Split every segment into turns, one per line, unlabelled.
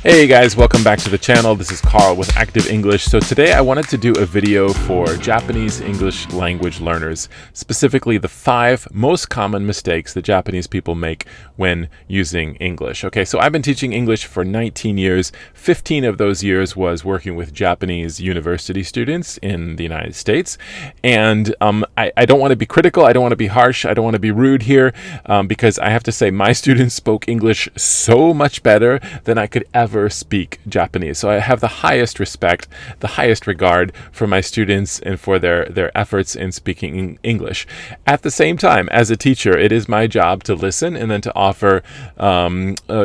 Hey guys, welcome back to the channel. This is Carl with Active English. So today I wanted to do a video for Japanese English language learners, specifically the 5 most common mistakes that Japanese people make when using English. Okay, so I've been teaching English for 19 years. 15 of those years was working with Japanese university students in the United States. And I don't want to be critical, I don't want to be harsh, I don't want to be rude here, because I have to say my students spoke English so much better than I could ever speak Japanese. So I have the highest respect, the highest regard for my students and for their efforts in speaking English. At the same time, as a teacher, it is my job to listen and then to offer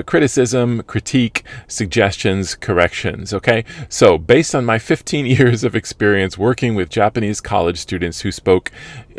criticism, critique, suggestions, corrections. Okay, so based on my 15 years of experience working with Japanese college students who spoke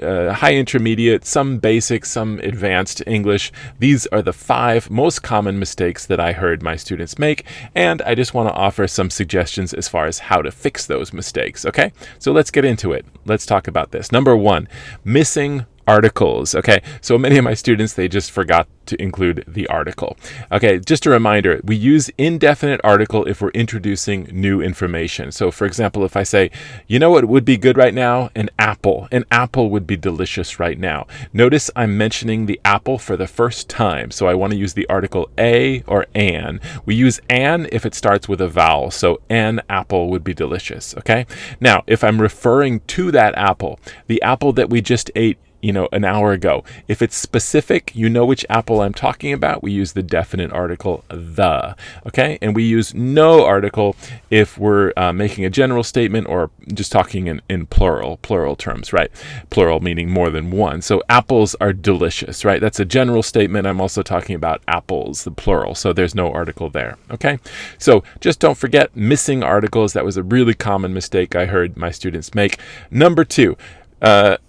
high intermediate, some basic, some advanced English, these are the 5 most common mistakes that I heard my students make, and I just want to offer some suggestions as far as how to fix those mistakes. Okay, so let's get into it. Let's talk about this. Number 1, missing articles. Okay, so many of my students, they just forgot to include the article. Okay, just a reminder, we use indefinite article if we're introducing new information. So for example, if I say, you know what would be good right now? An apple. An apple would be delicious right now. Notice I'm mentioning the apple for the first time. So I want to use the article a or an. We use an if it starts with a vowel. So an apple would be delicious. Okay, now if I'm referring to that apple, the apple that we just ate an hour ago. If it's specific, you know which apple I'm talking about, we use the definite article the. Okay, and we use no article if we're making a general statement or just talking in plural terms, right? Plural meaning more than one. So apples are delicious, right? That's a general statement. I'm also talking about apples, the plural. So there's no article there. Okay, so just don't forget missing articles. That was a really common mistake I heard my students make. Number 2.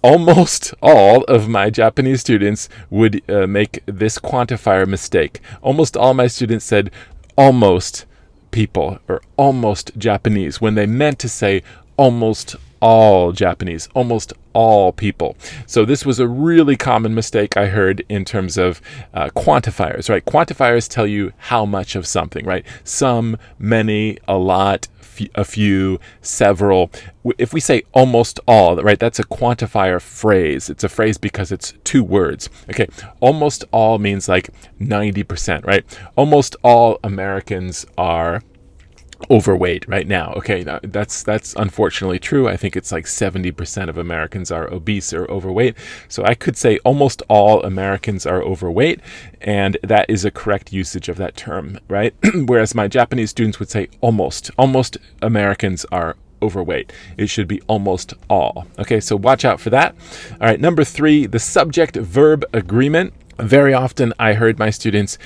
Almost all of my Japanese students would make this quantifier mistake. Almost all my students said almost people or almost Japanese when they meant to say almost all Japanese, almost all people. So this was a really common mistake I heard in terms of quantifiers, right? Quantifiers tell you how much of something, right? Some, many, a lot, a few, several. If we say almost all, right, that's a quantifier phrase. It's a phrase because it's 2 words. Okay, almost all means like 90%, right? Almost all Americans are overweight right now. Okay, now that's unfortunately true. I think it's like 70% of Americans are obese or overweight. So I could say almost all Americans are overweight, and that is a correct usage of that term, right? Whereas my Japanese students would say almost Americans are overweight. It should be almost all. Okay, so watch out for that. All right, number 3, the subject-verb agreement. Very often I heard my students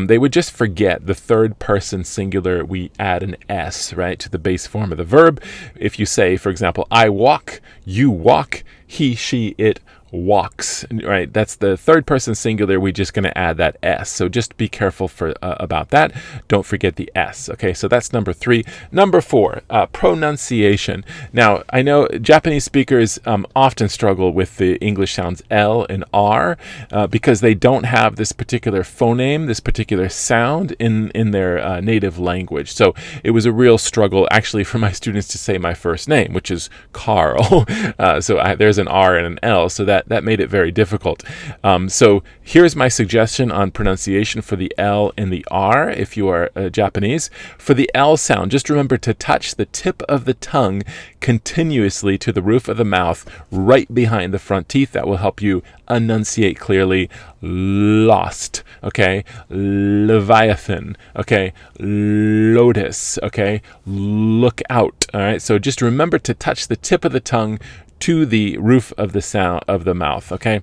they would just forget the third person singular. We add an S, right, to the base form of the verb. If you say, for example, I walk, you walk, he, she, it walks, right? That's the third person singular. We're just going to add that S. So just be careful about that. Don't forget the S. Okay, so that's number 3. Number 4, pronunciation. Now, I know Japanese speakers often struggle with the English sounds L and R because they don't have this particular phoneme, this particular sound in their native language. So it was a real struggle actually for my students to say my first name, which is Carl. There's an R and an L, so that made it very difficult. So here's my suggestion on pronunciation for the L and the R if you are Japanese. For the L sound, just remember to touch the tip of the tongue continuously to the roof of the mouth right behind the front teeth. That will help you enunciate clearly. Lost, okay? Leviathan, okay? Lotus, okay? Look out, all right? So just remember to touch the tip of the tongue to the roof of the sound of the mouth, okay?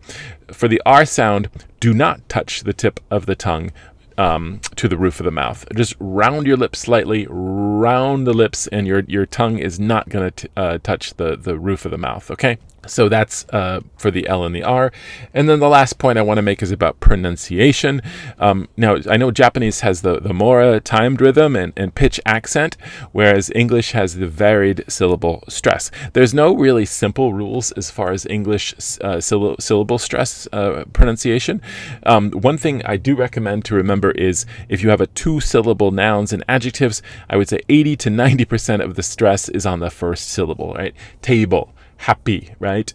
For the R sound, do not touch the tip of the tongue to the roof of the mouth. Just round your lips slightly, round the lips, and your tongue is not going to touch the roof of the mouth, okay? So that's for the L and the R. And then the last point I want to make is about pronunciation. Now, I know Japanese has the mora timed rhythm and pitch accent, whereas English has the varied syllable stress. There's no really simple rules as far as English syllable stress pronunciation. One thing I do recommend to remember is if you have a 2-syllable nouns and adjectives, I would say 80 to 90% of the stress is on the first syllable, right? Table, happy, right?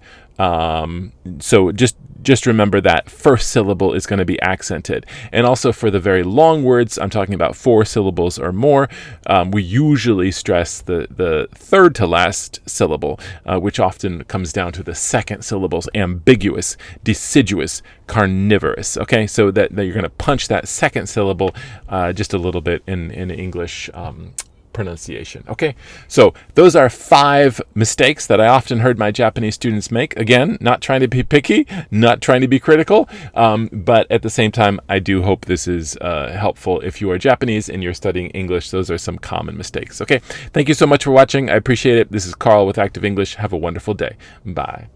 So just remember that first syllable is going to be accented. And also for the very long words, I'm talking about 4 syllables or more, we usually stress the third to last syllable, which often comes down to the second syllables: ambiguous, deciduous, carnivorous. Okay, so that you're going to punch that second syllable just a little bit in English pronunciation. Okay, so those are 5 mistakes that I often heard my Japanese students make. Again, not trying to be picky, not trying to be critical, but at the same time, I do hope this is helpful if you are Japanese and you're studying English. Those are some common mistakes. Okay, thank you so much for watching. I appreciate it. This is Carl with Active English. Have a wonderful day. Bye.